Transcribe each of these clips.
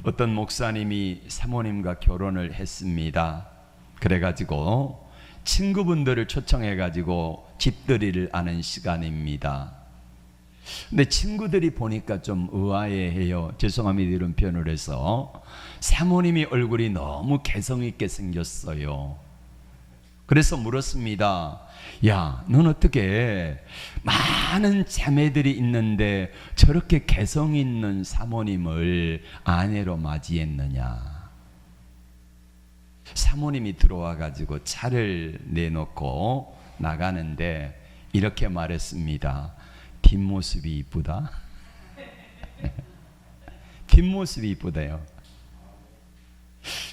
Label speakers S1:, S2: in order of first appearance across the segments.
S1: 어떤 목사님이 사모님과 결혼을 했습니다. 그래가지고 친구분들을 초청해가지고 집들이를 하는 시간입니다. 근데 친구들이 보니까 좀 의아해해요. 죄송합니다 이런 표현을 해서. 사모님이 얼굴이 너무 개성있게 생겼어요. 그래서 물었습니다. 야, 넌 어떻게 많은 자매들이 있는데 저렇게 개성 있는 사모님을 아내로 맞이했느냐. 사모님이 들어와 가지고 차를 내놓고 나가는데 이렇게 말했습니다. 뒷모습이 이쁘다. 뒷모습이 이쁘대요.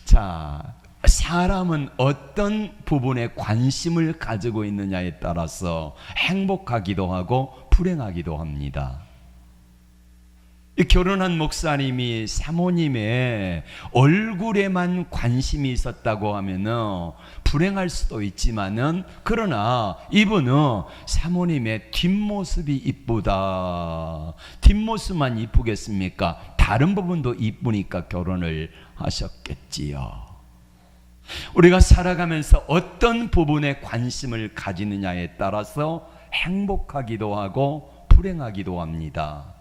S1: 자, 사람은 어떤 부분에 관심을 가지고 있느냐에 따라서 행복하기도 하고 불행하기도 합니다. 이 결혼한 목사님이 사모님의 얼굴에만 관심이 있었다고 하면은 불행할 수도 있지만은, 그러나 이분은 사모님의 뒷모습이 이쁘다. 뒷모습만 이쁘겠습니까? 다른 부분도 이쁘니까 결혼을 하셨겠지요. 우리가 살아가면서 어떤 부분에 관심을 가지느냐에 따라서 행복하기도 하고 불행하기도 합니다.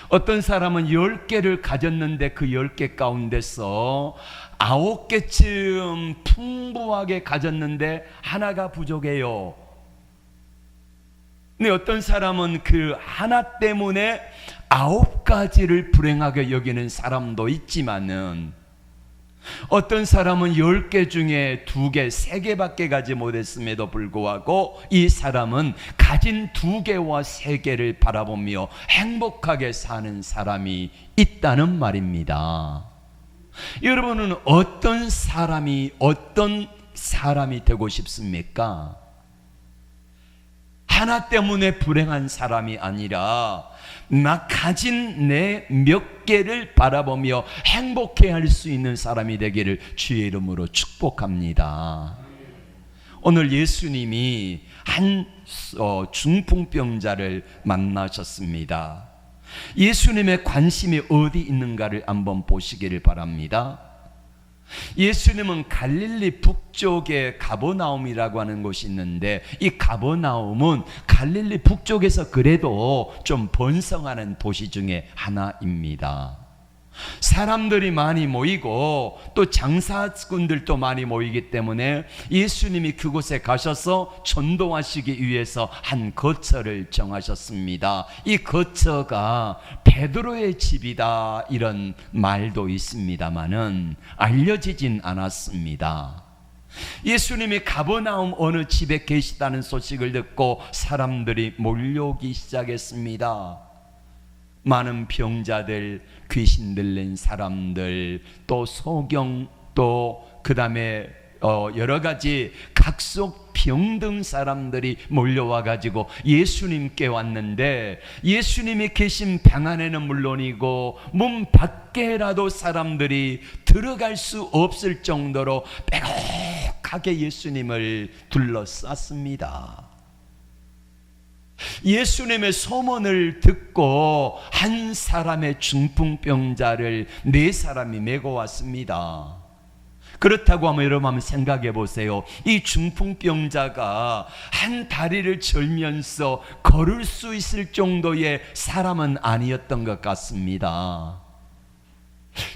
S1: 어떤 사람은 10개를 가졌는데 그 10개 가운데서 9개쯤 풍부하게 가졌는데 하나가 부족해요. 근데 어떤 사람은 그 하나 때문에 9가지를 불행하게 여기는 사람도 있지만은, 어떤 사람은 10개 중에 2개, 3개밖에 가지 못했음에도 불구하고 이 사람은 가진 2개와 3개를 바라보며 행복하게 사는 사람이 있다는 말입니다. 여러분은 어떤 사람이 되고 싶습니까? 하나 때문에 불행한 사람이 아니라 나 가진 내 몇 개를 바라보며 행복해 할 수 있는 사람이 되기를 주의 이름으로 축복합니다. 오늘 예수님이 한 중풍병자를 만나셨습니다. 예수님의 관심이 어디 있는가를 한번 보시기를 바랍니다. 예수님은 갈릴리 북쪽에 가버나움이라고 하는 곳이 있는데, 이 가버나움은 갈릴리 북쪽에서 그래도 좀 번성하는 도시 중에 하나입니다. 사람들이 많이 모이고 또 장사꾼들도 많이 모이기 때문에 예수님이 그곳에 가셔서 전도하시기 위해서 한 거처를 정하셨습니다. 이 거처가 베드로의 집이다 이런 말도 있습니다마는 알려지진 않았습니다. 예수님이 가버나움 어느 집에 계시다는 소식을 듣고 사람들이 몰려오기 시작했습니다. 많은 병자들, 귀신 들린 사람들, 또 소경, 또 그 다음에 여러 가지 각속 병든 사람들이 몰려와 가지고 예수님께 왔는데, 예수님이 계신 방 안에는 물론이고 문 밖에라도 사람들이 들어갈 수 없을 정도로 빼곡하게 예수님을 둘러쌌습니다. 예수님의 소문을 듣고 한 사람의 중풍병자를 4사람이 메고 왔습니다. 그렇다고 하면 여러분 한번 생각해 보세요. 이 중풍병자가 한 다리를 절면서 걸을 수 있을 정도의 사람은 아니었던 것 같습니다.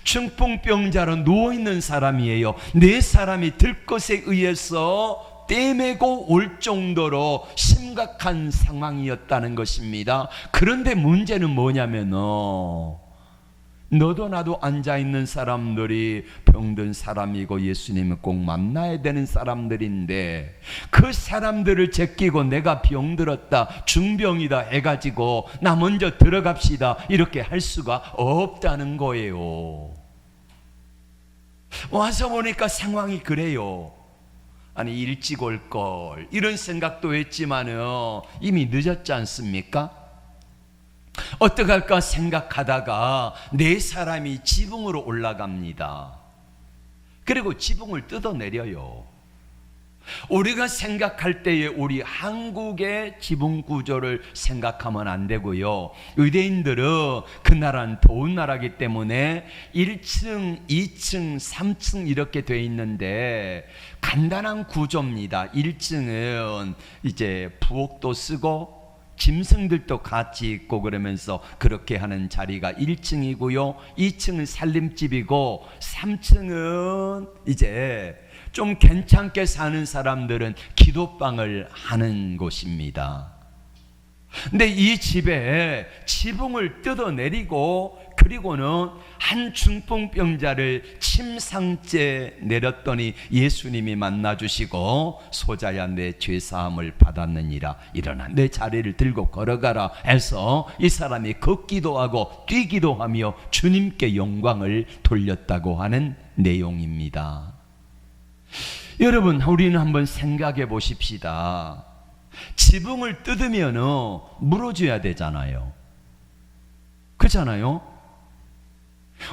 S1: 중풍병자로 누워있는 사람이에요. 4사람이 들것에 의해서 떼매고 올 정도로 심각한 상황이었다는 것입니다. 그런데 문제는 뭐냐면 너도 나도 앉아있는 사람들이 병든 사람이고 예수님을 꼭 만나야 되는 사람들인데, 그 사람들을 제끼고 내가 병들었다, 중병이다 해가지고 나 먼저 들어갑시다 이렇게 할 수가 없다는 거예요. 와서 보니까 상황이 그래요. 아니 일찍 올걸 이런 생각도 했지만은 이미 늦었지 않습니까? 어떡할까 생각하다가 4사람이 지붕으로 올라갑니다. 그리고 지붕을 뜯어내려요. 우리가 생각할 때에 우리 한국의 지붕 구조를 생각하면 안 되고요. 유대인들은 그 나라는 더운 나라이기 때문에 1층, 2층, 3층 이렇게 돼 있는데 간단한 구조입니다. 1층은 이제 부엌도 쓰고 짐승들도 같이 있고 그러면서 그렇게 하는 자리가 1층이고요. 2층은 살림집이고 3층은 이제 좀 괜찮게 사는 사람들은 기도방을 하는 곳입니다. 근데 이 집에 지붕을 뜯어내리고 그리고는 한 중풍병자를 침상째 내렸더니 예수님이 만나주시고 소자야 내 죄사함을 받았느니라 일어나 내 자리를 들고 걸어가라 해서 이 사람이 걷기도 하고 뛰기도 하며 주님께 영광을 돌렸다고 하는 내용입니다. 여러분, 우리는 한번 생각해 보십시다. 지붕을 뜯으면 물어줘야 되잖아요. 그렇잖아요.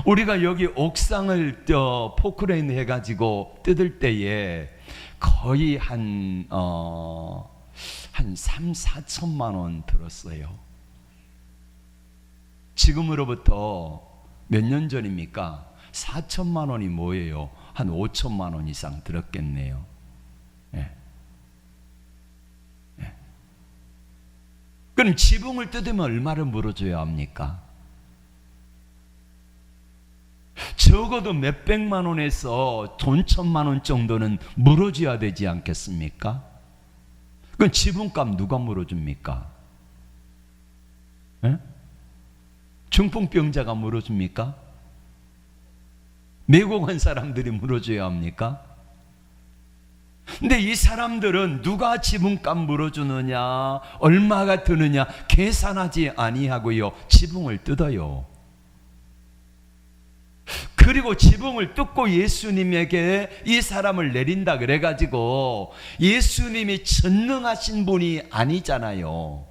S1: 우리가 여기 옥상을 포크레인 해가지고 뜯을 때에 거의 한 3, 4천만 원 들었어요. 지금으로부터 몇 년 전입니까? 4천만 원이 뭐예요? 한 5천만 원 이상 들었겠네요. 예. 예. 그럼 지붕을 뜯으면 얼마를 물어줘야 합니까? 적어도 몇백만 원에서 돈 1,000만 원 정도는 물어줘야 되지 않겠습니까? 그럼 지붕값 누가 물어줍니까? 예? 중풍병자가 물어줍니까? 메고 간 사람들이 물어줘야 합니까? 근데 이 사람들은 누가 지붕값 물어주느냐, 얼마가 드느냐 계산하지 아니하고요, 지붕을 뜯어요. 그리고 지붕을 뜯고 예수님에게 이 사람을 내린다 그래가지고 예수님이 전능하신 분이 아니잖아요.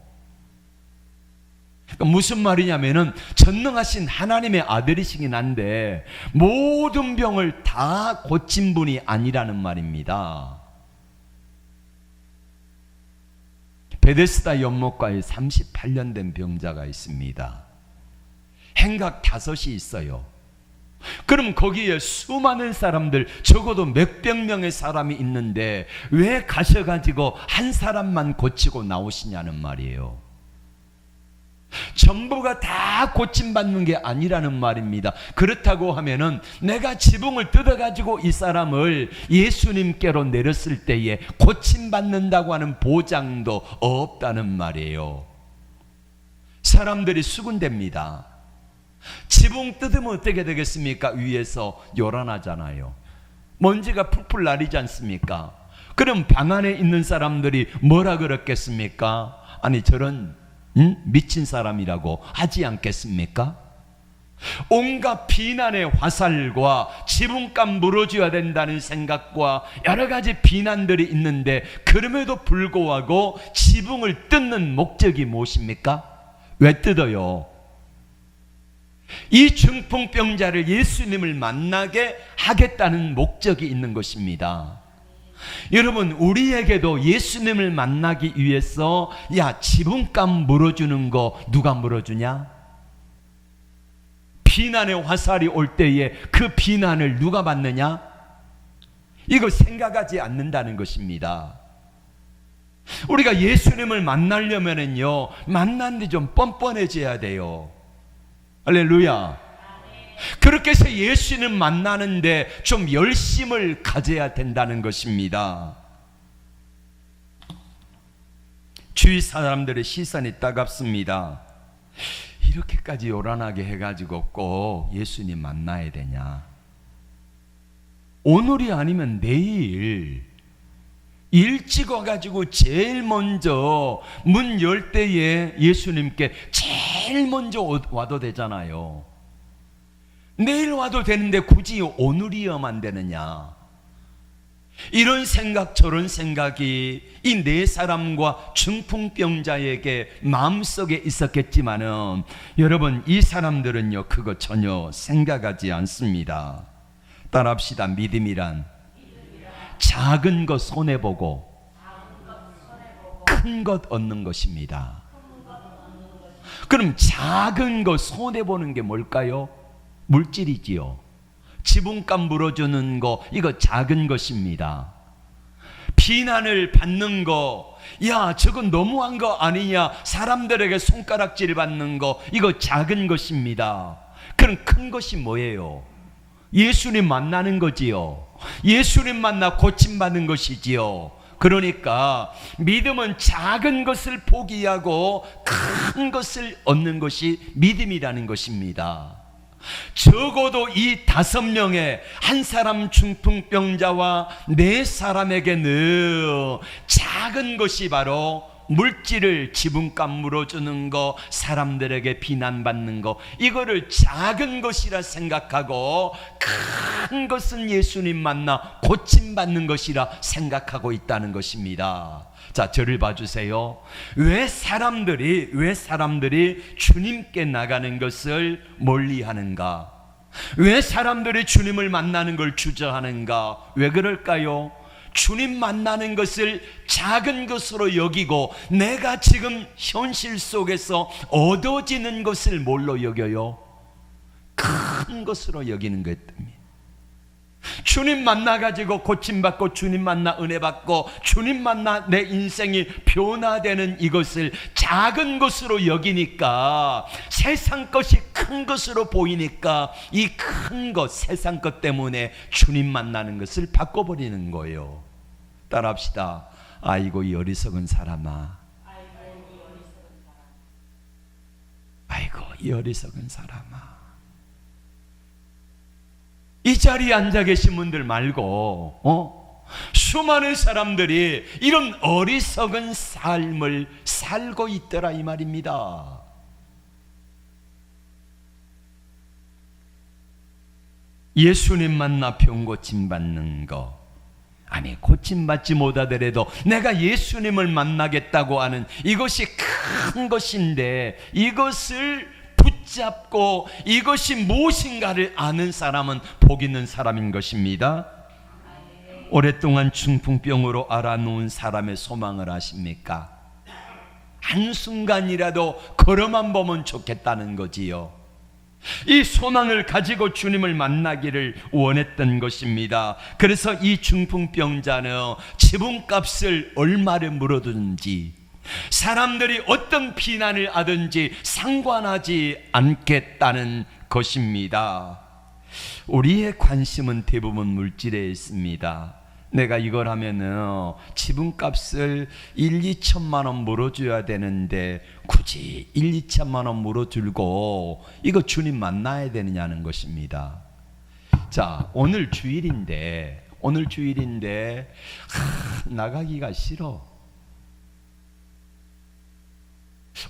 S1: 그러니까 무슨 말이냐면은 전능하신 하나님의 아들이시긴 한데 모든 병을 다 고친 분이 아니라는 말입니다. 베데스다 연못가에 38년 된 병자가 있습니다. 행각 5이 있어요. 그럼 거기에 수많은 사람들, 적어도 몇백 명의 사람이 있는데 왜 가셔가지고 한 사람만 고치고 나오시냐는 말이에요. 전부가 다 고침받는 게 아니라는 말입니다. 그렇다고 하면은 내가 지붕을 뜯어가지고 이 사람을 예수님께로 내렸을 때에 고침받는다고 하는 보장도 없다는 말이에요. 사람들이 수군댑니다. 지붕 뜯으면 어떻게 되겠습니까? 위에서 요란하잖아요. 먼지가 풀풀 나리지 않습니까? 그럼 방 안에 있는 사람들이 뭐라 그랬겠습니까? 아니 저런 미친 사람이라고 하지 않겠습니까? 온갖 비난의 화살과 지붕값 물어줘야 된다는 생각과 여러 가지 비난들이 있는데 그럼에도 불구하고 지붕을 뜯는 목적이 무엇입니까? 왜 뜯어요? 이 중풍병자를 예수님을 만나게 하겠다는 목적이 있는 것입니다. 여러분, 우리에게도 예수님을 만나기 위해서 야 지붕값 물어주는 거 누가 물어주냐? 비난의 화살이 올 때에 그 비난을 누가 받느냐? 이거 생각하지 않는다는 것입니다. 우리가 예수님을 만나려면은요, 만난 데 좀 뻔뻔해져야 돼요. 할렐루야. 그렇게 해서 예수님 만나는데 좀 열심을 가져야 된다는 것입니다. 주위 사람들의 시선이 따갑습니다. 이렇게까지 요란하게 해가지고 꼭 예수님 만나야 되냐? 오늘이 아니면 내일 일찍 와가지고 제일 먼저 문 열 때에 예수님께 제일 먼저 와도 되잖아요. 내일 와도 되는데 굳이 오늘이어만 되느냐? 이런 생각 저런 생각이 이 네 사람과 중풍병자에게 마음속에 있었겠지만은 여러분, 이 사람들은요 그거 전혀 생각하지 않습니다. 따라합시다. 믿음이란 작은 것 손해보고 큰 것 얻는 것입니다. 그럼 작은 것 손해보는 게 뭘까요? 물질이지요. 지분값 물어주는 거, 이거 작은 것입니다. 비난을 받는 거, 야 저건 너무한 거 아니냐, 사람들에게 손가락질 받는 거, 이거 작은 것입니다. 그럼 큰 것이 뭐예요? 예수님 만나는 거지요. 예수님 만나 고침받는 것이지요. 그러니까 믿음은 작은 것을 포기하고 큰 것을 얻는 것이 믿음이라는 것입니다. 적어도 이 5명의 한 사람 중풍병자와 4사람에게는 작은 것이 바로 물질을 지분값 물어주는 거, 사람들에게 비난받는 거, 이거를 작은 것이라 생각하고 큰 것은 예수님 만나 고침받는 것이라 생각하고 있다는 것입니다. 자, 저를 봐주세요. 왜 사람들이 주님께 나가는 것을 멀리하는가? 왜 사람들이 주님을 만나는 걸 주저하는가? 왜 그럴까요? 주님 만나는 것을 작은 것으로 여기고 내가 지금 현실 속에서 얻어지는 것을 뭘로 여겨요? 큰 것으로 여기는 것 때문에. 주님 만나가지고 고침받고, 주님 만나 은혜받고, 주님 만나 내 인생이 변화되는 이것을 작은 것으로 여기니까, 세상 것이 큰 것으로 보이니까 이 큰 것, 세상 것 때문에 주님 만나는 것을 바꿔버리는 거예요. 따라합시다. 아이고 이 어리석은 사람아. 아이고 이 어리석은 사람아. 이 자리에 앉아 계신 분들 말고 수많은 사람들이 이런 어리석은 삶을 살고 있더라 이 말입니다. 예수님 만나 병 고침받는 거, 아니 고침받지 못하더라도 내가 예수님을 만나겠다고 하는 이것이 큰 것인데, 이것을 붙잡고 이것이 무엇인가를 아는 사람은 복 있는 사람인 것입니다. 오랫동안 중풍병으로 알아놓은 사람의 소망을 아십니까? 한순간이라도 걸어만 보면 좋겠다는 거지요. 이 소망을 가지고 주님을 만나기를 원했던 것입니다. 그래서 이 중풍병자는 지분값을 얼마를 물어두는지, 사람들이 어떤 비난을 하든지 상관하지 않겠다는 것입니다. 우리의 관심은 대부분 물질에 있습니다. 내가 이걸 하면은 지분값을 1, 2천만 원 물어줘야 되는데 굳이 1, 2천만 원 물어주고 이거 주님 만나야 되느냐는 것입니다. 자, 오늘 주일인데 나가기가 싫어.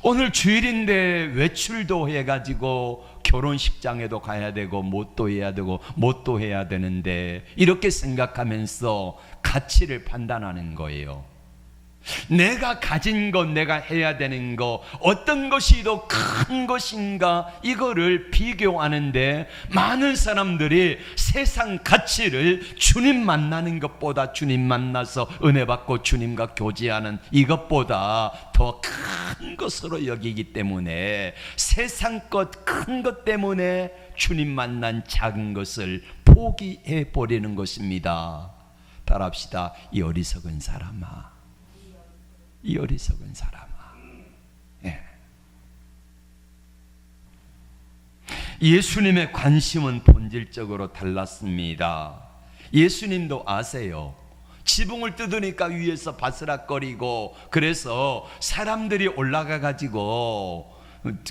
S1: 오늘 주일인데 외출도 해가지고 결혼식장에도 가야 되고 뭣도 해야 되고 뭣도 해야 되는데, 이렇게 생각하면서 가치를 판단하는 거예요. 내가 가진 것, 내가 해야 되는 것, 어떤 것이 더 큰 것인가, 이거를 비교하는데 많은 사람들이 세상 가치를 주님 만나는 것보다, 주님 만나서 은혜 받고 주님과 교제하는 이것보다 더 큰 것으로 여기기 때문에, 세상 것, 큰 것 때문에 주님 만난 작은 것을 포기해 버리는 것입니다. 따라합시다. 이 어리석은 사람아, 이 어리석은 사람아. 예. 예수님의 관심은 본질적으로 달랐습니다. 예수님도 아세요. 지붕을 뜯으니까 위에서 바스락거리고, 그래서 사람들이 올라가 가지고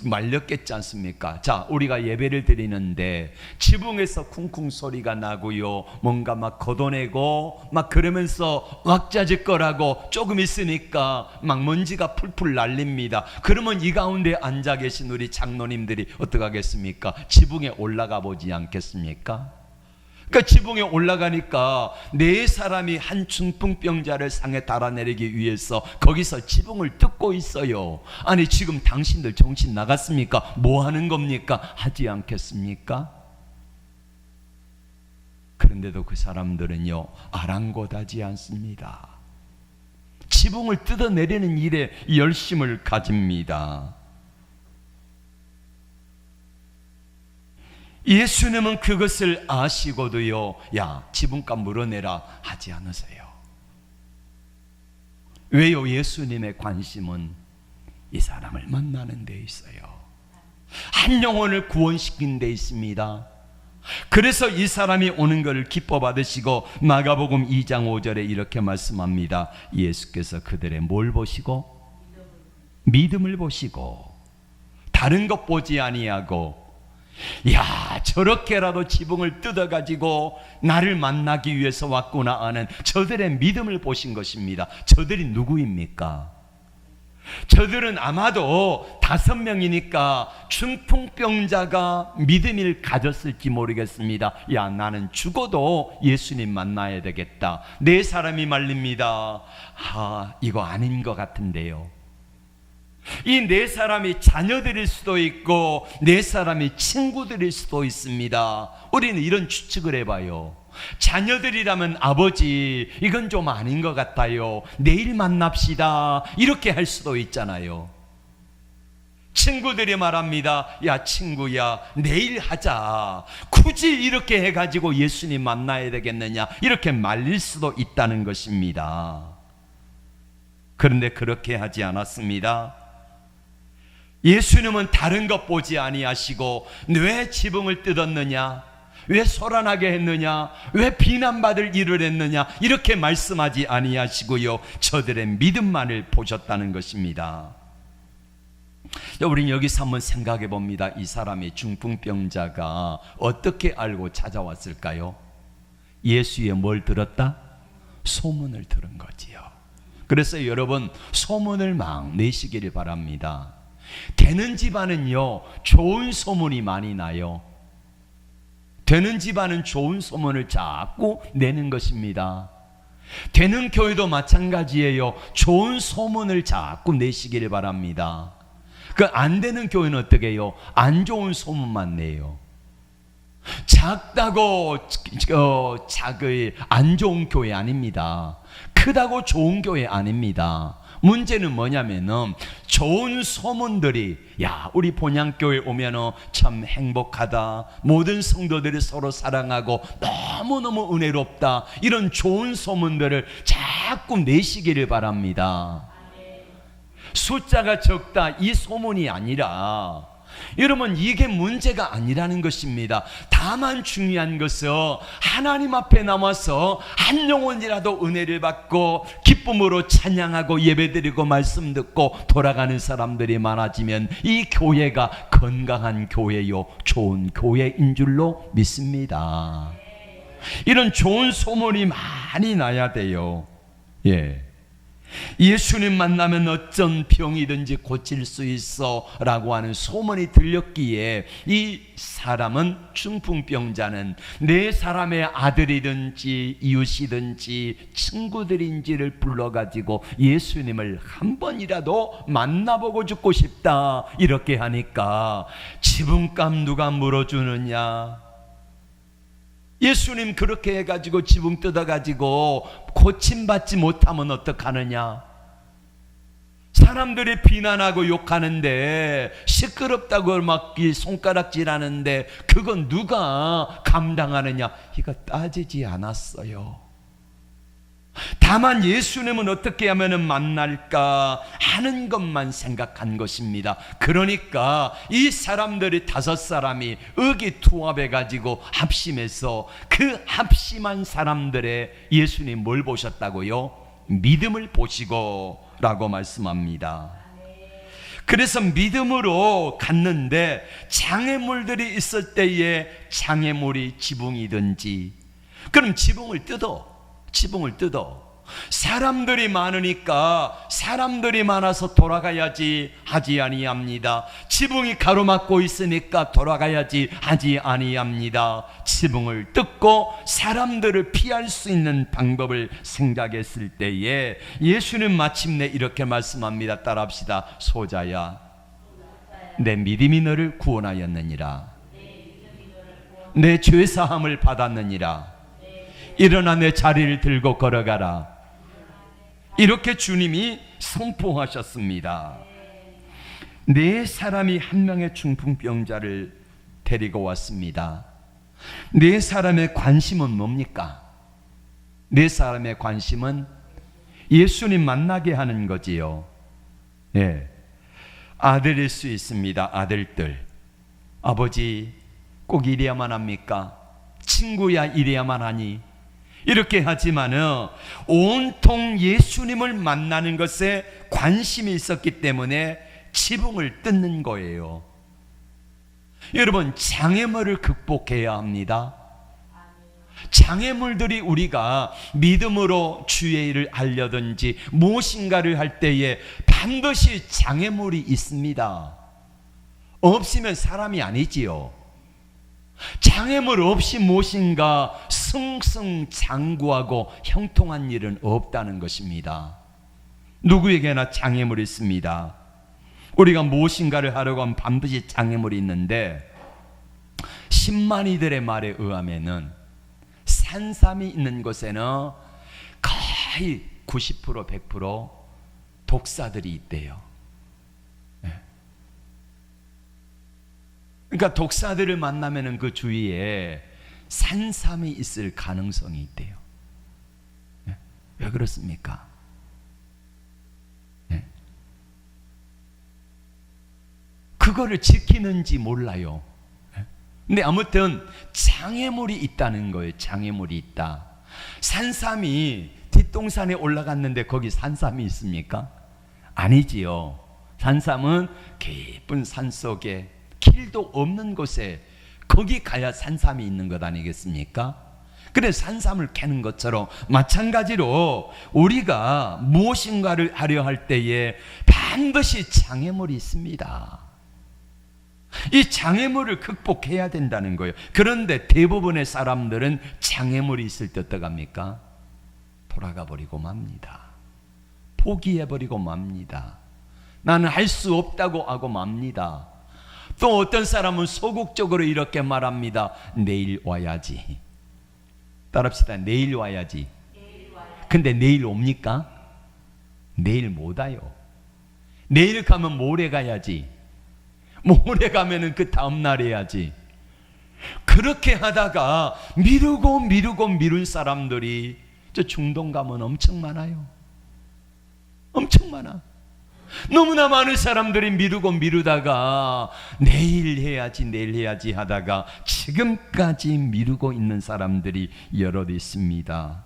S1: 말렸겠지 않습니까? 자, 우리가 예배를 드리는데 지붕에서 쿵쿵 소리가 나고요, 뭔가 막 걷어내고 막 그러면서 왁자지껄하고 조금 있으니까 막 먼지가 풀풀 날립니다. 그러면 이 가운데 앉아 계신 우리 장로님들이 어떻게 하겠습니까? 지붕에 올라가 보지 않겠습니까? 그러니까 지붕에 올라가니까 4사람이 한 중풍병자를 상에 달아내리기 위해서 거기서 지붕을 뜯고 있어요. 아니 지금 당신들 정신 나갔습니까? 뭐 하는 겁니까? 하지 않겠습니까? 그런데 그런데도 그 사람들은요, 아랑곳하지 않습니다. 지붕을 뜯어내리는 일에 열심을 가집니다. 예수님은 그것을 아시고도요, 야, 지붕값 물어내라 하지 않으세요. 왜요? 예수님의 관심은 이 사람을 만나는 데 있어요. 한 영혼을 구원시키는 데 있습니다. 그래서 이 사람이 오는 것을 기뻐 받으시고 마가복음 2장 5절에 이렇게 말씀합니다. 예수께서 그들의 뭘 보시고? 믿음을 보시고, 다른 것 보지 아니하고, 야, 저렇게라도 지붕을 뜯어가지고 나를 만나기 위해서 왔구나 하는 저들의 믿음을 보신 것입니다. 저들이 누구입니까? 저들은 아마도 5명이니까 중풍병자가 믿음을 가졌을지 모르겠습니다. 야, 나는 죽어도 예수님 만나야 되겠다. 4사람이 말립니다. 이거 아닌 것 같은데요. 이 4사람이 자녀들일 수도 있고 4사람이 친구들일 수도 있습니다. 우리는 이런 추측을 해봐요. 자녀들이라면 아버지, 이건 좀 아닌 것 같아요. 내일 만납시다. 이렇게 할 수도 있잖아요. 친구들이 말합니다. 야, 친구야, 내일 하자. 굳이 이렇게 해가지고 예수님 만나야 되겠느냐, 이렇게 말릴 수도 있다는 것입니다. 그런데 그렇게 하지 않았습니다. 예수님은 다른 것 보지 아니하시고 왜 지붕을 뜯었느냐, 왜 소란하게 했느냐, 왜 비난받을 일을 했느냐, 이렇게 말씀하지 아니하시고요, 저들의 믿음만을 보셨다는 것입니다. 우리는 여기서 한번 생각해 봅니다. 이 사람이 중풍병자가 어떻게 알고 찾아왔을까요? 예수의 뭘 들었다? 소문을 들은 거지요. 그래서 여러분, 소문을 막 내시기를 바랍니다. 되는 집안은요, 좋은 소문이 많이 나요. 되는 집안은 좋은 소문을 자꾸 내는 것입니다. 되는 교회도 마찬가지예요. 좋은 소문을 자꾸 내시기를 바랍니다. 그 안 되는 교회는 어떻게 해요? 안 좋은 소문만 내요. 작다고 작의 안 좋은 교회 아닙니다. 크다고 좋은 교회 아닙니다. 문제는 뭐냐면은 좋은 소문들이, 야, 우리 본향교회 오면은 참 행복하다, 모든 성도들이 서로 사랑하고 너무너무 은혜롭다, 이런 좋은 소문들을 자꾸 내시기를 바랍니다. 숫자가 적다, 이 소문이 아니라, 여러분, 이게 문제가 아니라는 것입니다. 다만 중요한 것은 하나님 앞에 남아서 한 영혼이라도 은혜를 받고 기쁨으로 찬양하고 예배드리고 말씀 듣고 돌아가는 사람들이 많아지면 이 교회가 건강한 교회요, 좋은 교회인 줄로 믿습니다. 이런 좋은 소문이 많이 나야 돼요. 예. 예수님 만나면 어떤 병이든지 고칠 수 있어 라고 하는 소문이 들렸기에 이 사람은, 중풍병자는 4사람의 아들이든지 이웃이든지 친구들인지를 불러가지고 예수님을 한 번이라도 만나보고 죽고 싶다, 이렇게 하니까 지붕값 누가 물어주느냐, 예수님 그렇게 해가지고 지붕 뜯어가지고 고침받지 못하면 어떡하느냐, 사람들이 비난하고 욕하는데, 시끄럽다고 막 손가락질하는데 그건 누가 감당하느냐, 이거 따지지 않았어요. 다만 예수님은 어떻게 하면 만날까 하는 것만 생각한 것입니다. 그러니까 이 사람들이 5사람이 의기투합해 가지고 합심해서 그 합심한 사람들의 예수님 뭘 보셨다고요? 믿음을 보시고 라고 말씀합니다. 그래서 믿음으로 갔는데 장애물들이 있을 때에 장애물이 지붕이든지, 그럼 지붕을 뜯어. 사람들이 많으니까 사람들이 많아서 돌아가야지 하지 아니합니다. 지붕이 가로막고 있으니까 돌아가야지 하지 아니합니다. 지붕을 뜯고 사람들을 피할 수 있는 방법을 생각했을 때에 예수는 마침내 이렇게 말씀합니다. 따라합시다. 소자야, 내 믿음이 너를 구원하였느니라. 내 죄사함을 받았느니라. 일어나 내 자리를 들고 걸어가라. 이렇게 주님이 선포하셨습니다. 네 사람이 한 명의 중풍병자를 데리고 왔습니다. 네 사람의 관심은 뭡니까? 네 사람의 관심은 예수님 만나게 하는 거지요. 예. 아들일 수 있습니다. 아들들. 아버지 꼭 이래야만 합니까? 친구야 이래야만 하니? 이렇게 하지만은 온통 예수님을 만나는 것에 관심이 있었기 때문에 지붕을 뜯는 거예요. 여러분, 장애물을 극복해야 합니다. 장애물들이 우리가 믿음으로 주의 일을 하려든지 무엇인가를 할 때에 반드시 장애물이 있습니다. 없으면 사람이 아니지요. 장애물 없이 무엇인가 승승장구하고 형통한 일은 없다는 것입니다. 누구에게나 장애물이 있습니다. 우리가 무엇인가를 하려고 하면 반드시 장애물이 있는데, 신만이들의 말에 의하면은 산삼이 있는 곳에는 거의 90% 100% 독사들이 있대요. 그러니까 독사들을 만나면은 그 주위에 산삼이 있을 가능성이 있대요. 왜 그렇습니까? 그거를 지키는지 몰라요. 근데 아무튼 장애물이 있다는 거예요. 장애물이 있다. 산삼이 뒷동산에 올라갔는데 거기 산삼이 있습니까? 아니지요. 산삼은 깊은 산속에 길도 없는 곳에 거기 가야 산삼이 있는 것 아니겠습니까? 그래서 산삼을 캐는 것처럼 마찬가지로 우리가 무엇인가를 하려 할 때에 반드시 장애물이 있습니다. 이 장애물을 극복해야 된다는 거예요. 그런데 대부분의 사람들은 장애물이 있을 때 어떡합니까? 돌아가 버리고 맙니다. 포기해 버리고 맙니다. 나는 할 수 없다고 하고 맙니다. 또 어떤 사람은 소극적으로 이렇게 말합니다. 내일 와야지. 따라합시다. 내일 와야지. 근데 내일 옵니까? 내일 못 와요. 내일 가면 모레 가야지. 모레 가면은 그 다음날 해야지. 그렇게 하다가 미루고 미룬 사람들이 저 중동 가면 엄청 많아요. 엄청 많아. 너무나 많은 사람들이 미루다가 내일 해야지 하다가 지금까지 미루고 있는 사람들이 여럿 있습니다.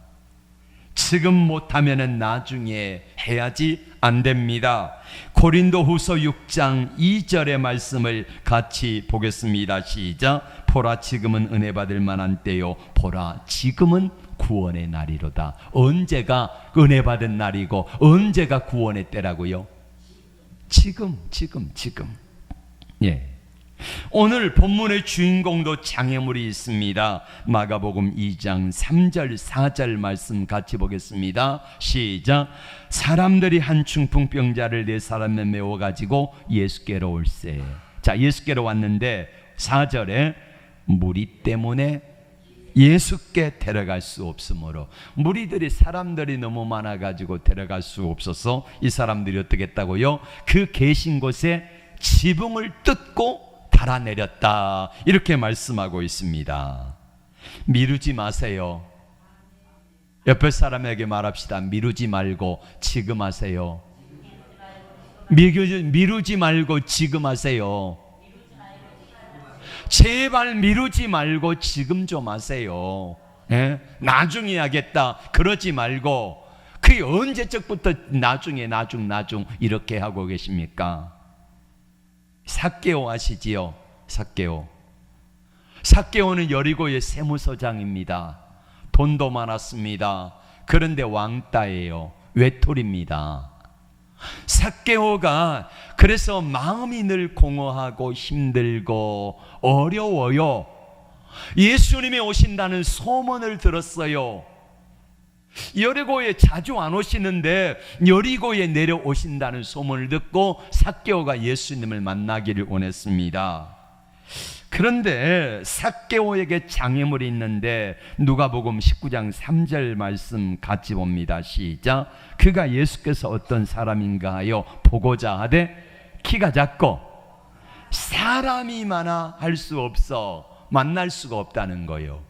S1: 지금 못하면은 나중에 해야지 안 됩니다. 고린도후서 6장 2절의 말씀을 같이 보겠습니다. 시작. 보라 지금은 은혜 받을 만한 때요, 보라 지금은 구원의 날이로다. 언제가 은혜 받은 날이고 언제가 구원의 때라고요? 지금. 예. 오늘 본문의 주인공도 장애물이 있습니다. 마가복음 2장 3절 4절 말씀 같이 보겠습니다. 시작. 사람들이 한 중풍병자를 네 사람에 메워가지고 예수께로 올세. 자, 예수께로 왔는데 4절에 무리 때문에 예수께 데려갈 수 없으므로, 무리들이 사람들이 너무 많아가지고 데려갈 수 없어서 이 사람들이 어떻게 했다고요? 그 계신 곳에 지붕을 뜯고 달아내렸다. 이렇게 말씀하고 있습니다. 미루지 마세요. 옆에 사람에게 말합시다. 미루지 말고 지금 하세요. 미루지 말고 지금 하세요. 제발 미루지 말고 지금 좀 하세요. 예? 나중에 하겠다 그러지 말고, 그게 언제적부터 나중 이렇게 하고 계십니까? 삭개오 아시지요? 삭개오는 여리고의 세무서장입니다. 돈도 많았습니다. 그런데 왕따예요. 외톨입니다. 삭개오가 그래서 마음이 늘 공허하고 힘들고 어려워요. 예수님이 오신다는 소문을 들었어요. 여리고에 자주 안 오시는데 여리고에 내려오신다는 소문을 듣고 삭개오가 예수님을 만나기를 원했습니다. 그런데 삭개오에게 장애물이 있는데 누가복음 19장 3절 말씀 같이 봅니다. 시작. 그가 예수께서 어떤 사람인가 하여 보고자 하되 키가 작고 사람이 많아 할 수 없어 만날 수가 없다는 거예요.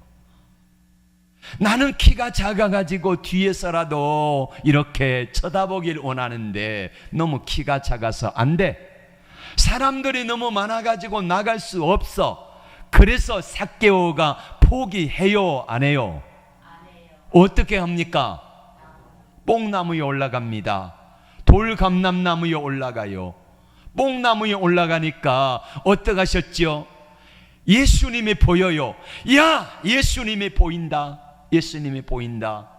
S1: 나는 키가 작아가지고 뒤에서라도 이렇게 쳐다보길 원하는데 너무 키가 작아서 안 돼. 사람들이 너무 많아가지고 나갈 수 없어. 그래서 삭개오가 포기해요, 안 해요? 어떻게 합니까? 뽕나무에 올라갑니다. 돌감람나무에 올라가요. 뽕나무에 올라가니까 어떻게 하셨죠? 예수님이 보여요. 야, 예수님이 보인다. 예수님이 보인다.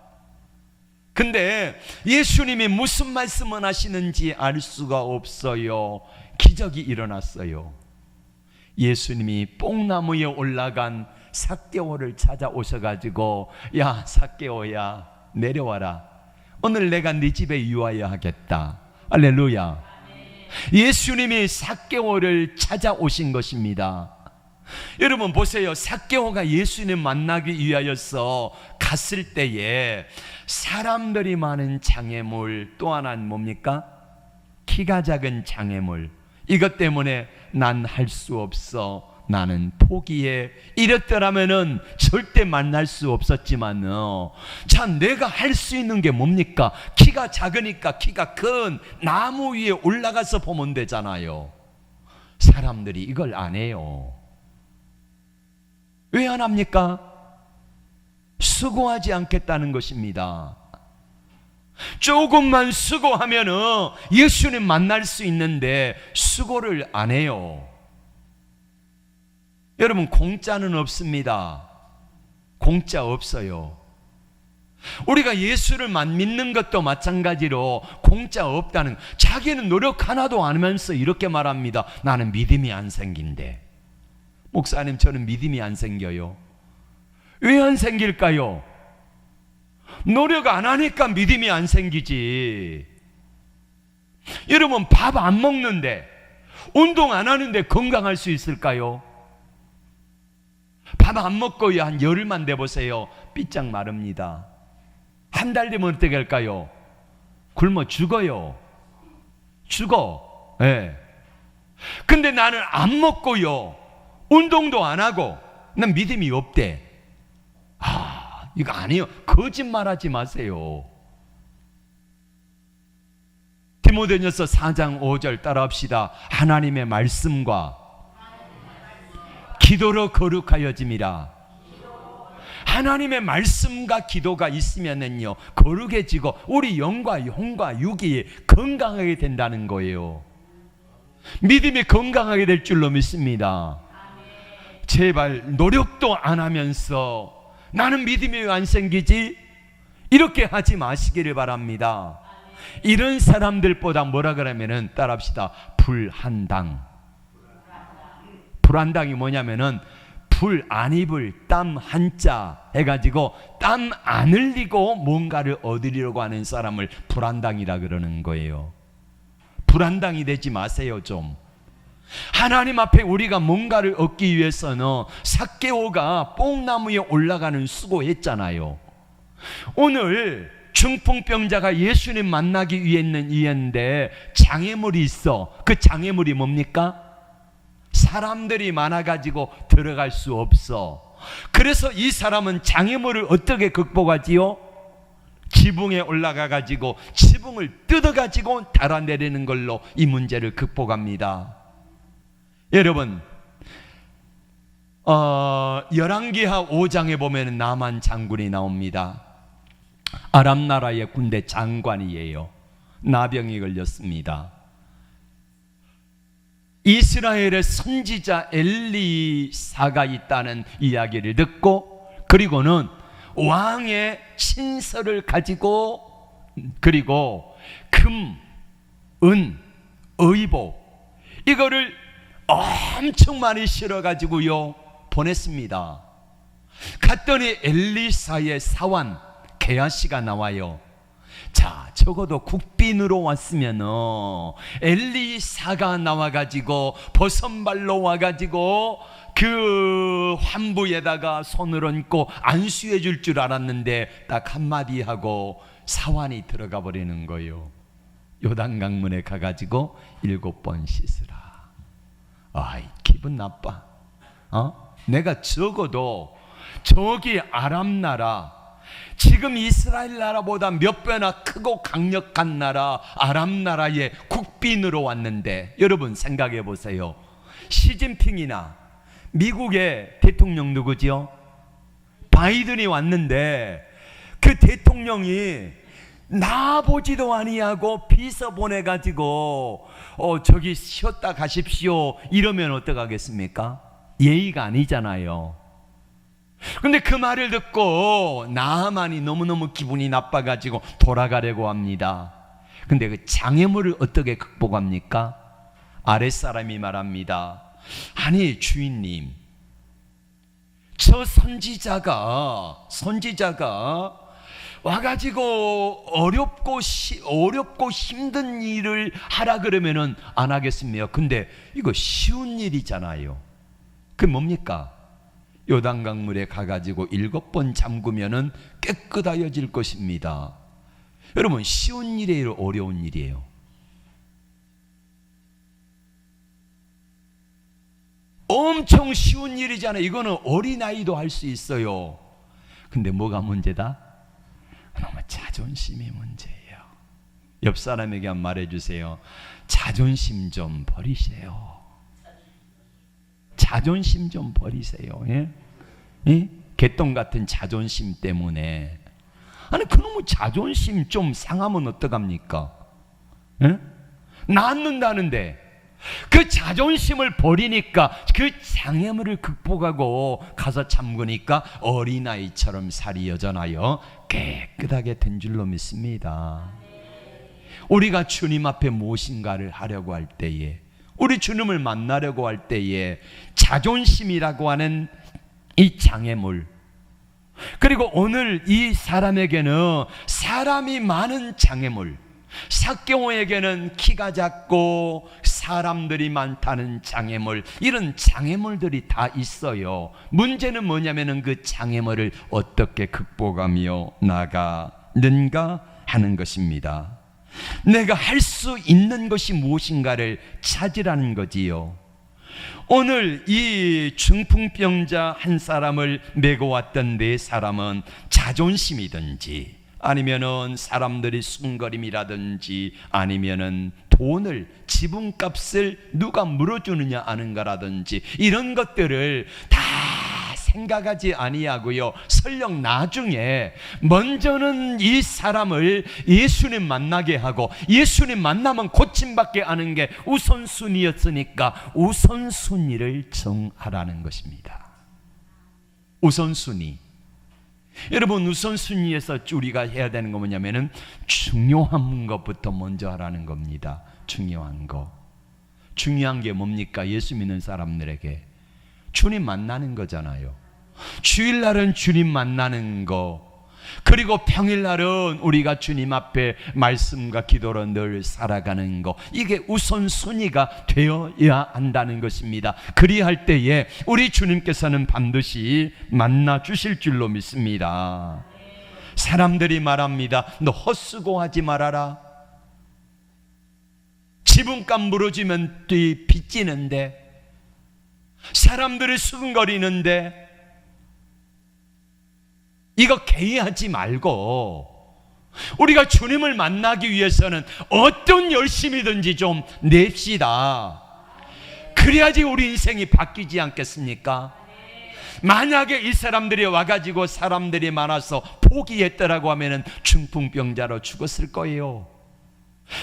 S1: 근데 예수님이 무슨 말씀을 하시는지 알 수가 없어요. 기적이 일어났어요. 예수님이 뽕나무에 올라간 삭개오를 찾아오셔가지고 야, 삭개오야, 내려와라. 오늘 내가 네 집에 유하여 하겠다. 할렐루야. 예수님이 삭개오를 찾아오신 것입니다. 여러분 보세요. 삭개오가 예수님 만나기 위하여서 갔을 때에 사람들이 많은 장애물, 또 하나는 뭡니까? 키가 작은 장애물. 이것 때문에 난 할 수 없어, 나는 포기해, 이랬더라면은 절대 만날 수 없었지만 참 내가 할 수 있는 게 뭡니까? 키가 작으니까 키가 큰 나무 위에 올라가서 보면 되잖아요. 사람들이 이걸 안 해요. 왜 안 합니까? 수고하지 않겠다는 것입니다. 조금만 수고하면은 예수님 만날 수 있는데 수고를 안 해요. 여러분, 공짜는 없습니다. 공짜 없어요. 우리가 예수를 믿는 것도 마찬가지로 공짜 없다는, 자기는 노력 하나도 안 하면서 이렇게 말합니다. 나는 믿음이 안 생긴대. 목사님, 저는 믿음이 안 생겨요. 왜 안 생길까요? 노력 안 하니까 믿음이 안 생기지. 여러분, 밥 안 먹는데, 운동 안 하는데 건강할 수 있을까요? 밥 안 먹고 한 열흘만 돼보세요. 삐짝 마릅니다. 한 달 되면 어떻게 할까요? 굶어 죽어요. 죽어. 예. 근데 나는 안 먹고요, 운동도 안 하고, 난 믿음이 없대. 이거 아니에요. 거짓말하지 마세요. 디모데전서 4장 5절 따라합시다. 하나님의 말씀과 기도로 거룩하여짐이라. 하나님의 말씀과 기도가 있으면은요, 거룩해지고 우리 영과 혼과 육이 건강하게 된다는 거예요. 믿음이 건강하게 될 줄로 믿습니다. 제발 노력도 안 하면서 나는 믿음이 왜 안 생기지? 이렇게 하지 마시기를 바랍니다. 이런 사람들보다 뭐라 그러면은 따라합시다. 불한당. 불한당이 뭐냐면은 불 안 입을 땀 한자 해가지고 땀 안 흘리고 뭔가를 얻으려고 하는 사람을 불한당이라 그러는 거예요. 불한당이 되지 마세요. 좀 하나님 앞에 우리가 뭔가를 얻기 위해서는 삭개오가 뽕나무에 올라가는 수고했잖아요. 오늘 중풍병자가 예수님 만나기 위해 있는 이유인데 장애물이 있어. 그 장애물이 뭡니까? 사람들이 많아가지고 들어갈 수 없어. 그래서 이 사람은 장애물을 어떻게 극복하지요? 지붕에 올라가가지고 지붕을 뜯어가지고 달아내리는 걸로 이 문제를 극복합니다. 여러분, 열왕기하 5장에 보면 나만 장군이 나옵니다. 아람 나라의 군대 장관이에요. 나병이 걸렸습니다. 이스라엘의 선지자 엘리사가 있다는 이야기를 듣고, 그리고는 왕의 친서를 가지고, 그리고 금, 은, 의복 이거를 엄청 많이 실어가지고요 보냈습니다. 갔더니 엘리사의 사환 게하시가 나와요. 자, 적어도 국빈으로 왔으면 엘리사가 나와가지고 버선발로 와가지고 그 환부에다가 손을 얹고 안수해 줄 줄 알았는데 딱 한마디 하고 사환이 들어가 버리는 거예요. 요단강물에 가가지고 7번 씻으라. 아이, 기분 나빠. 내가 적어도 저기 아람 나라, 지금 이스라엘 나라보다 몇 배나 크고 강력한 나라 아람 나라의 국빈으로 왔는데, 여러분 생각해 보세요. 시진핑이나 미국의 대통령 누구지요? 바이든이 왔는데 그 대통령이 나보지도 아니하고 비서 보내가지고 저기 쉬었다 가십시오 이러면 어떡하겠습니까? 예의가 아니잖아요. 근데 그 말을 듣고 나하만이 너무너무 기분이 나빠가지고 돌아가려고 합니다. 근데 그 장애물을 어떻게 극복합니까? 아랫사람이 말합니다. 아니 주인님, 저 선지자가 와가지고 어렵고 힘든 일을 하라 그러면은 안 하겠습니다. 근데 이거 쉬운 일이잖아요. 그게 뭡니까? 요단강물에 가가지고 7번 잠그면은 깨끗하여질 것입니다. 여러분, 쉬운 일이에요, 어려운 일이에요? 엄청 쉬운 일이잖아요. 이거는 어린아이도 할 수 있어요. 근데 뭐가 문제다? 너무 자존심이 문제예요. 옆 사람에게 말해주세요. 자존심 좀 버리세요. 자존심 좀 버리세요. 예? 예? 개똥 같은 자존심 때문에. 아니, 그놈의 자존심 좀 상하면 어떡합니까? 예? 낳는다는데 그 자존심을 버리니까 그 장애물을 극복하고 가서 잠그니까 어린아이처럼 살이 여전하여 깨끗하게 된 줄로 믿습니다. 우리가 주님 앞에 무엇인가를 하려고 할 때에, 우리 주님을 만나려고 할 때에 자존심이라고 하는 이 장애물, 그리고 오늘 이 사람에게는 사람이 많은 장애물, 삭개오에게는 키가 작고 사람들이 많다는 장애물, 이런 장애물들이 다 있어요. 문제는 뭐냐면은 그 장애물을 어떻게 극복하며 나가는가 하는 것입니다. 내가 할 수 있는 것이 무엇인가를 찾으라는 거지요. 오늘 이 중풍병자 한 사람을 메고 왔던 네 사람은 자존심이든지 아니면은 사람들이 숨거림이라든지 아니면은 돈을, 지분값을 누가 물어주느냐 아는 거라든지 이런 것들을 다 생각하지 아니하고요, 설령 나중에 먼저는 이 사람을 예수님 만나게 하고 예수님 만나면 고침받게 하는 게 우선순위였으니까 우선순위를 정하라는 것입니다. 우선순위. 여러분, 우선순위에서 우리가 해야 되는 거 뭐냐면은 중요한 것부터 먼저 하라는 겁니다. 중요한 거. 중요한 게 뭡니까? 예수 믿는 사람들에게 주님 만나는 거잖아요. 주일날은 주님 만나는 거, 그리고 평일날은 우리가 주님 앞에 말씀과 기도로 늘 살아가는 거, 이게 우선순위가 되어야 한다는 것입니다. 그리할 때에 우리 주님께서는 반드시 만나 주실 줄로 믿습니다. 사람들이 말합니다. 너 헛수고하지 말아라. 지분값 물어주면 빚지는데, 사람들이 수근거리는데 이거 개의하지 말고 우리가 주님을 만나기 위해서는 어떤 열심이든지 좀 냅시다. 그래야지 우리 인생이 바뀌지 않겠습니까? 만약에 이 사람들이 와가지고 사람들이 많아서 포기했더라고 하면은 중풍병자로 죽었을 거예요.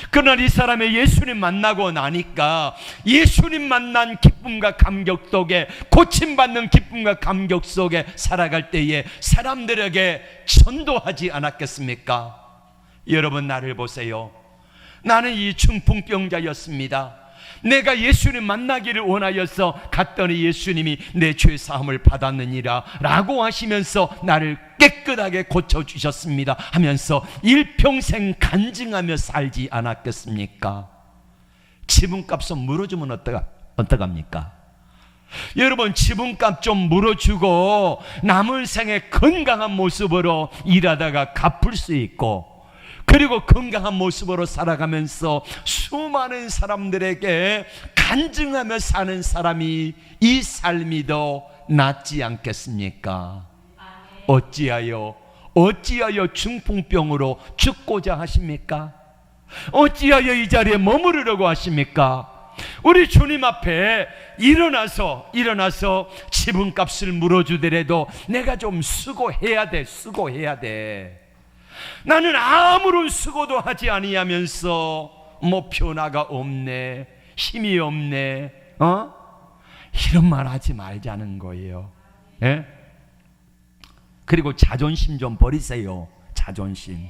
S1: 그러나 이 사람의 예수님 만나고 나니까 예수님 만난 기쁨과 감격 속에, 고침받는 기쁨과 감격 속에 살아갈 때에 사람들에게 전도하지 않았겠습니까? 여러분, 나를 보세요. 나는 이 중풍병자였습니다. 내가 예수님 만나기를 원하여서 갔더니 예수님이 내 죄 사함을 받았느니라 라고 하시면서 나를 깨끗하게 고쳐주셨습니다 하면서 일평생 간증하며 살지 않았겠습니까? 지분값은 물어주면 어떡합니까? 여러분, 지분값 좀 물어주고 남은 생에 건강한 모습으로 일하다가 갚을 수 있고, 그리고 건강한 모습으로 살아가면서 수많은 사람들에게 간증하며 사는 사람이 이 삶이 더 낫지 않겠습니까? 어찌하여 중풍병으로 죽고자 하십니까? 어찌하여 이 자리에 머무르려고 하십니까? 우리 주님 앞에 일어나서 지분값을 물어주더라도 내가 좀 수고해야 돼. 나는 아무런 수고도 하지 아니하면서 뭐 변화가 없네, 힘이 없네, 이런 말 하지 말자는 거예요. 예? 그리고 자존심 좀 버리세요. 자존심.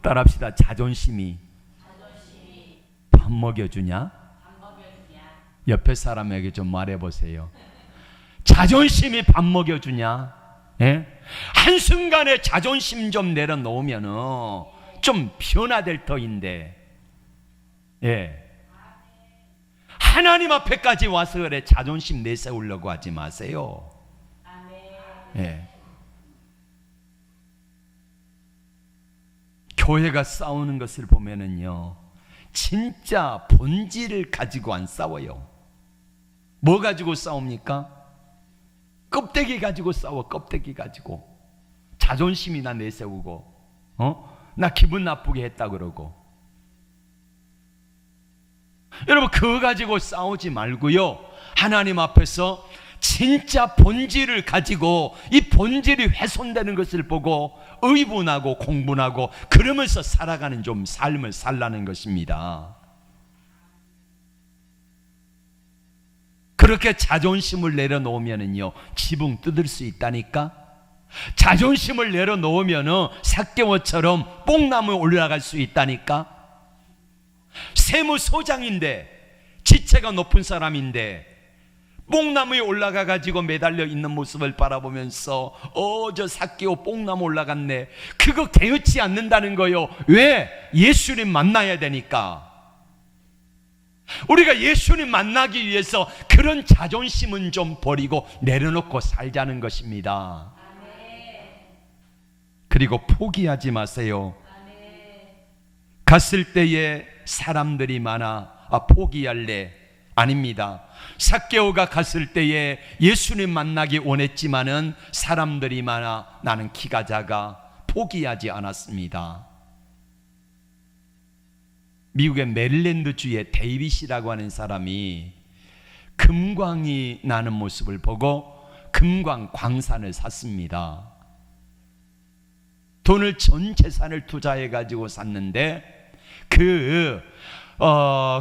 S1: 따라합시다. 자존심이 밥 먹여주냐? 옆에 사람에게 좀 말해보세요. 자존심이 밥 먹여주냐? 예? 한순간에 자존심 좀 내려놓으면 좀 변화될 터인데, 예. 하나님 앞에까지 와서 그래 자존심 내세우려고 하지 마세요. 예. 교회가 싸우는 것을 보면은요, 진짜 본질을 가지고 안 싸워요. 뭐 가지고 싸웁니까? 껍데기 가지고 싸워. 껍데기 가지고 자존심이나 내세우고, 나 기분 나쁘게 했다 그러고. 여러분, 그거 가지고 싸우지 말고요, 하나님 앞에서 진짜 본질을 가지고 이 본질이 훼손되는 것을 보고 의분하고 공분하고 그러면서 살아가는 좀 삶을 살라는 것입니다. 그렇게 자존심을 내려놓으면은요, 지붕 뜯을 수 있다니까. 자존심을 내려놓으면은 삭개오처럼 뽕나무에 올라갈 수 있다니까. 세무소장인데, 지체가 높은 사람인데 뽕나무에 올라가 가지고 매달려 있는 모습을 바라보면서 저 삭개오 뽕나무 올라갔네, 그거 개의치 않는다는 거요. 왜? 예수님 만나야 되니까. 우리가 예수님 만나기 위해서 그런 자존심은 좀 버리고 내려놓고 살자는 것입니다. 그리고 포기하지 마세요. 갔을 때에 사람들이 많아 포기할래? 아닙니다. 삭개오가 갔을 때에 예수님 만나기 원했지만은 사람들이 많아 나는 키가 작아 포기하지 않았습니다. 미국의 메릴랜드주의 데이빗이라고 하는 사람이 금광이 나는 모습을 보고 금광 광산을 샀습니다. 돈을 전 재산을 투자해 가지고 샀는데 그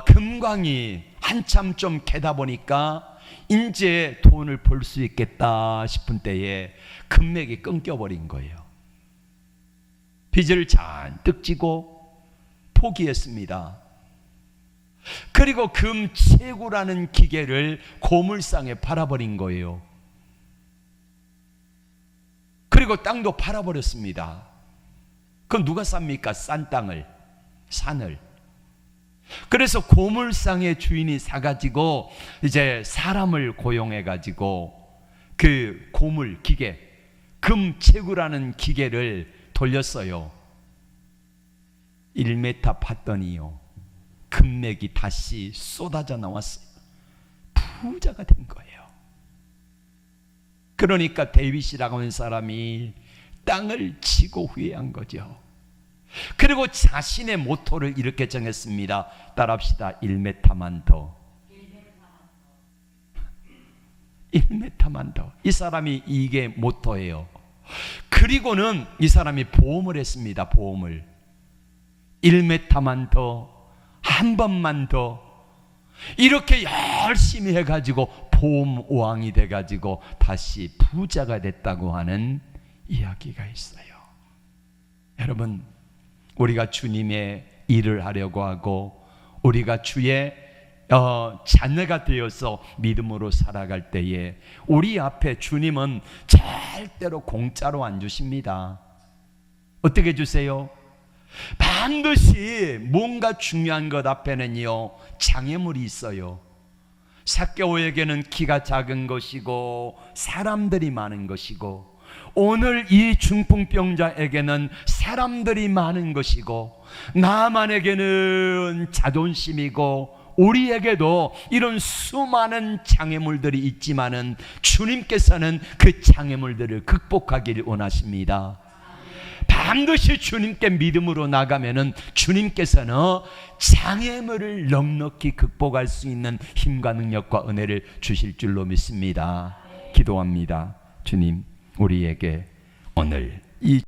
S1: 금광이 한참 좀 캐다 보니까 이제 돈을 벌 수 있겠다 싶은 때에 금맥이 끊겨버린 거예요. 빚을 잔뜩 지고 포기했습니다. 그리고 금채구라는 기계를 고물상에 팔아버린 거예요. 그리고 땅도 팔아버렸습니다. 그럼 누가 삽니까? 싼 땅을, 산을. 그래서 고물상의 주인이 사가지고 이제 사람을 고용해가지고 그 고물 기계, 금채구라는 기계를 돌렸어요. 1m 팠더니요, 금맥이 다시 쏟아져 나왔어요. 부자가 된 거예요. 그러니까 데이빗이라고 하는 사람이 땅을 치고 후회한 거죠. 그리고 자신의 모토를 이렇게 정했습니다. 따라합시다. 1m만 더. 1m만 더. 이 사람이 이게 모토예요. 그리고는 이 사람이 보험을 했습니다. 보험을. 1m만 더, 한 번만 더, 이렇게 열심히 해가지고 보험왕이 돼가지고 다시 부자가 됐다고 하는 이야기가 있어요. 여러분, 우리가 주님의 일을 하려고 하고 우리가 주의 자녀가 되어서 믿음으로 살아갈 때에 우리 앞에 주님은 절대로 공짜로 안 주십니다. 어떻게 주세요? 반드시 뭔가 중요한 것 앞에는요 장애물이 있어요. 삭개오에게는 키가 작은 것이고 사람들이 많은 것이고, 오늘 이 중풍병자에게는 사람들이 많은 것이고, 나만에게는 자존심이고, 우리에게도 이런 수많은 장애물들이 있지만은 주님께서는 그 장애물들을 극복하기를 원하십니다. 반드시 주님께 믿음으로 나가면은 주님께서는 장애물을 넉넉히 극복할 수 있는 힘과 능력과 은혜를 주실 줄로 믿습니다. 기도합니다. 주님, 우리에게 오늘 이